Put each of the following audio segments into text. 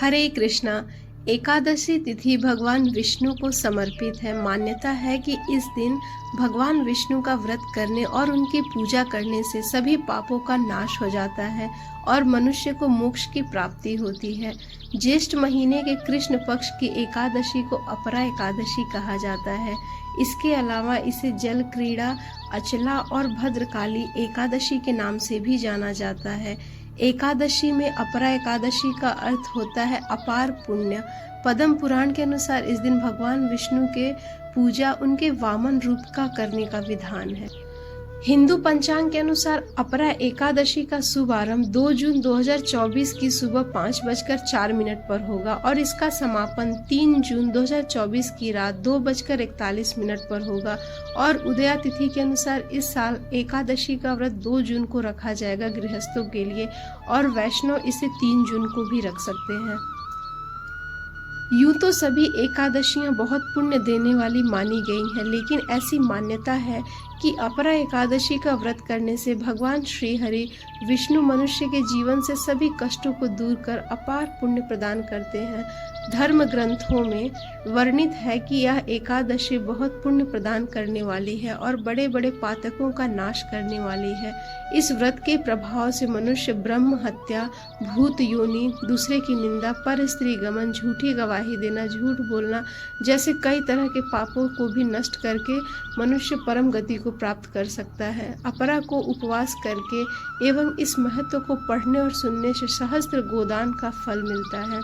हरे कृष्णा। एकादशी तिथि भगवान विष्णु को समर्पित है। मान्यता है कि इस दिन भगवान विष्णु का व्रत करने और उनकी पूजा करने से सभी पापों का नाश हो जाता है और मनुष्य को मोक्ष की प्राप्ति होती है। ज्येष्ठ महीने के कृष्ण पक्ष की एकादशी को अपरा एकादशी कहा जाता है। इसके अलावा इसे जल क्रीड़ा, अचला और भद्रकाली एकादशी के नाम से भी जाना जाता है। एकादशी में अपरा एकादशी का अर्थ होता है अपार पुण्य। पद्म पुराण के अनुसार इस दिन भगवान विष्णु के पूजा उनके वामन रूप का करने का विधान है। हिंदू पंचांग के अनुसार अपरा एकादशी का शुभारंभ 2 जून 2024 की सुबह 5:04 पर होगा और इसका समापन 3 जून 2024 की रात 2:41 पर होगा। और उदया तिथि के अनुसार इस साल एकादशी का व्रत 2 जून को रखा जाएगा गृहस्थों के लिए, और वैष्णव इसे 3 जून को भी रख सकते हैं। यूं तो सभी एकादशियां बहुत पुण्य देने वाली मानी गई हैं, लेकिन ऐसी मान्यता है कि अपरा एकादशी का व्रत करने से भगवान श्री हरि विष्णु मनुष्य के जीवन से सभी कष्टों को दूर कर अपार पुण्य प्रदान करते हैं। धर्म ग्रंथों में वर्णित है कि यह एकादशी बहुत पुण्य प्रदान करने वाली है और बड़े बड़े पातकों का नाश करने वाली है। इस व्रत के प्रभाव से मनुष्य ब्रह्म हत्या, भूत योनि, दूसरे की निंदा, पर स्त्री गमन, झूठी गवाही देना, झूठ बोलना जैसे कई तरह के पापों को भी नष्ट करके मनुष्य परम गति को प्राप्त कर सकता है। अपरा को उपवास करके एवं इस महत्व को पढ़ने और सुनने से सहस्त्र गोदान का फल मिलता है।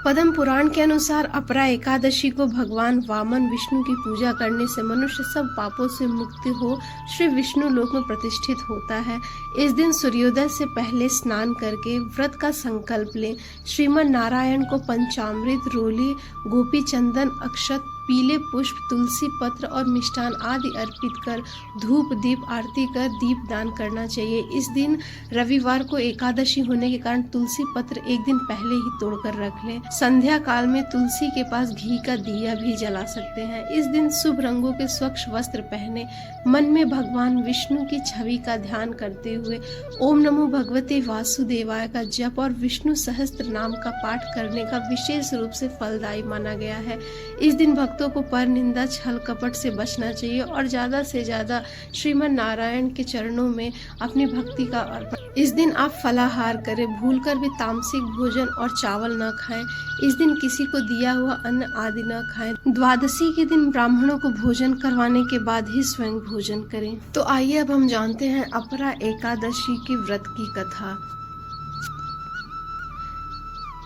पद्म पुराण के अनुसार अपरा एकादशी को भगवान वामन विष्णु की पूजा करने से मनुष्य सब पापों से मुक्त हो श्री विष्णु लोक में प्रतिष्ठित होता है। इस दिन सूर्योदय से पहले स्नान करके व्रत का संकल्प लें। श्रीमन नारायण को पंचामृत, रोली, गोपी चंदन, अक्षत, पीले पुष्प, तुलसी पत्र और मिष्ठान आदि अर्पित कर धूप दीप आरती कर दीप दान करना चाहिए। इस दिन रविवार को एकादशी होने के कारण तुलसी पत्र एक दिन पहले ही तोड़कर रख लें। संध्या काल में तुलसी के पास घी का दिया भी जला सकते हैं। इस दिन शुभ रंगों के स्वच्छ वस्त्र पहने मन में भगवान विष्णु की छवि का ध्यान करते हुए ओम नमो भगवते वासुदेवाय का जप और विष्णु सहस्त्र नाम का पाठ करने का विशेष रूप से फलदायी माना गया है। इस दिन भक्तों को पर निंदा, छल कपट से बचना चाहिए और ज्यादा से ज्यादा श्रीमन नारायण के चरणों में अपनी भक्ति का अर्पण। इस दिन आप फलाहार करें, भूलकर भी तामसिक भोजन और चावल न खाएं। इस दिन किसी को दिया हुआ अन्न आदि न खाएं। द्वादशी के दिन ब्राह्मणों को भोजन करवाने के बाद ही स्वयं भोजन करें। तो आइए अब हम जानते हैं अपरा एकादशी की व्रत की कथा।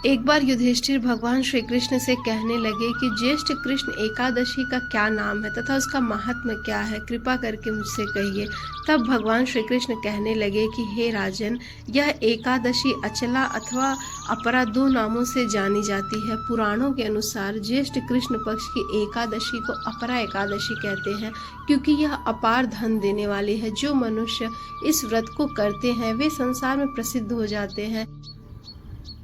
एक बार युधिष्ठिर भगवान श्री कृष्ण से कहने लगे कि ज्येष्ठ कृष्ण एकादशी का क्या नाम है तथा उसका महात्म्य क्या है, कृपा करके मुझसे कहिए। तब भगवान श्री कृष्ण कहने लगे कि हे राजन, यह एकादशी अचला अथवा अपरा 2 नामों से जानी जाती है। पुराणों के अनुसार ज्येष्ठ कृष्ण पक्ष की एकादशी को अपरा एकादशी कहते हैं, क्योंकि यह अपार धन देने वाली है। जो मनुष्य इस व्रत को करते हैं वे संसार में प्रसिद्ध हो जाते हैं।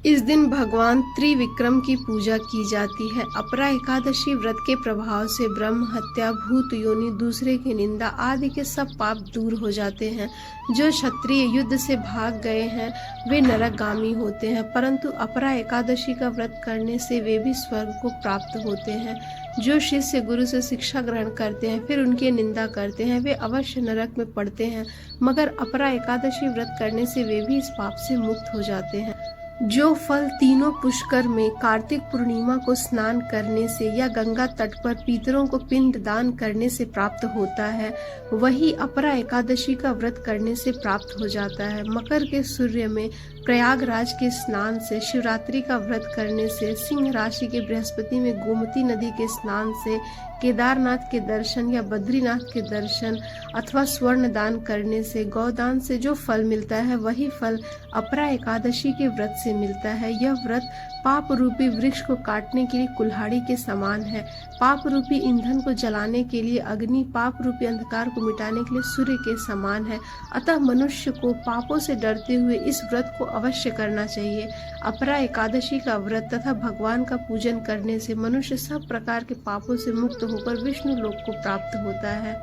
इस दिन भगवान त्रिविक्रम की पूजा की जाती है। अपरा एकादशी व्रत के प्रभाव से ब्रह्म हत्या, भूत योनि, दूसरे की निंदा आदि के सब पाप दूर हो जाते हैं। जो क्षत्रिय युद्ध से भाग गए हैं वे नरकगामी होते हैं, परंतु अपरा एकादशी का व्रत करने से वे भी स्वर्ग को प्राप्त होते हैं। जो शिष्य गुरु से शिक्षा ग्रहण करते हैं फिर उनकी निंदा करते हैं वे अवश्य नरक में पड़ते हैं, मगर अपरा एकादशी व्रत करने से वे भी इस पाप से मुक्त हो जाते हैं। जो फल तीनों पुष्कर में कार्तिक पूर्णिमा को स्नान करने से या गंगा तट पर पितरों को पिंड दान करने से प्राप्त होता है, वही अपरा एकादशी का व्रत करने से प्राप्त हो जाता है। मकर के सूर्य में प्रयागराज के स्नान से, शिवरात्रि का व्रत करने से, सिंह राशि के बृहस्पति में गोमती नदी के स्नान से, केदारनाथ के दर्शन या बद्रीनाथ के दर्शन अथवा स्वर्ण दान करने से, गौदान से जो फल मिलता है वही फल अपरा एकादशी के व्रत से मिलता है। यह व्रत पाप रूपी वृक्ष को काटने के लिए कुल्हाड़ी के समान है। पाप रूपी ईंधन को जलाने के लिए अग्नि, पाप रूपी अंधकार को मिटाने के लिए सूर्य के समान है। अतः मनुष्य को पापों से डरते हुए इस व्रत को अवश्य करना चाहिए। अपरा एकादशी का व्रत तथा भगवान का पूजन करने से मनुष्य सब प्रकार के पापों से मुक्त होकर विष्णु लोक को प्राप्त होता है।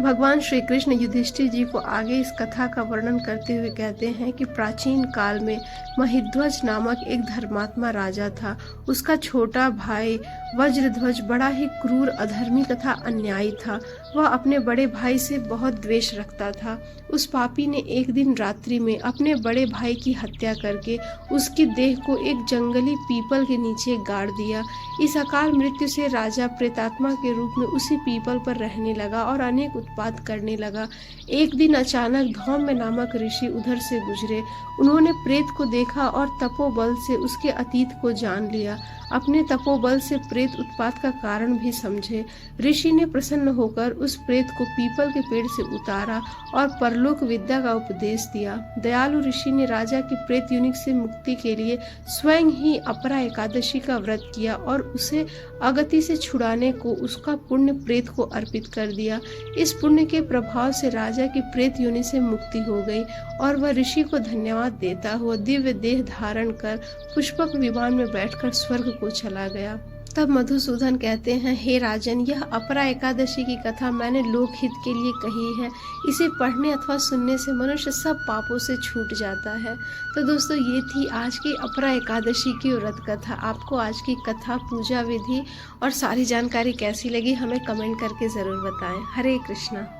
भगवान श्री कृष्ण युधिष्ठिर जी को आगे इस कथा का वर्णन करते हुए कहते हैं कि प्राचीन काल में महिध्वज नामक एक धर्मात्मा राजा था। उसका छोटा भाई वज्रध्वज बड़ा ही क्रूर, अधर्मी तथा अन्यायी था। वह अपने बड़े भाई से बहुत द्वेष रखता था। उस पापी ने एक दिन रात्रि में अपने बड़े भाई की हत्या करके उसकी देह को एक जंगली पीपल के नीचे गाड़ दिया। इस अकाल मृत्यु से राजा प्रेतात्मा के रूप में उसी पीपल पर रहने लगा और अनेक उत्पात करने लगा। एक दिन अचानक धौम्य नामक ऋषि उधर से गुजरे। उन्होंने प्रेत को देखा और तपोबल से उसके अतीत को जान लिया। अपने तपोबल से प्रेत उत्पात का कारण भी समझे। ऋषि ने प्रसन्न होकर उस प्रेत को पीपल के पेड़ से उतारा और परलोक विद्या का उपदेश दिया। दयालु ऋषि ने राजा की प्रेत योनि से मुक्ति के लिए स्वयं ही अपरा एकादशी का व्रत किया और उसे अगति से छुड़ाने को उसका पुण्य प्रेत को अर्पित कर दिया। इस पुण्य के प्रभाव से राजा की प्रेत योनि से मुक्ति हो गई और वह ऋषि को धन्यवाद देता हुआ दिव्य देह धारण कर पुष्पक विमान में बैठकर स्वर्ग को चला गया। तब मधुसूदन कहते हैं, हे राजन, यह अपरा एकादशी की कथा मैंने लोकहित के लिए कही है। इसे पढ़ने अथवा सुनने से मनुष्य सब पापों से छूट जाता है। तो दोस्तों, ये थी आज की अपरा एकादशी की व्रत कथा। आपको आज की कथा, पूजा विधि और सारी जानकारी कैसी लगी हमें कमेंट करके ज़रूर बताएं। हरे कृष्णा।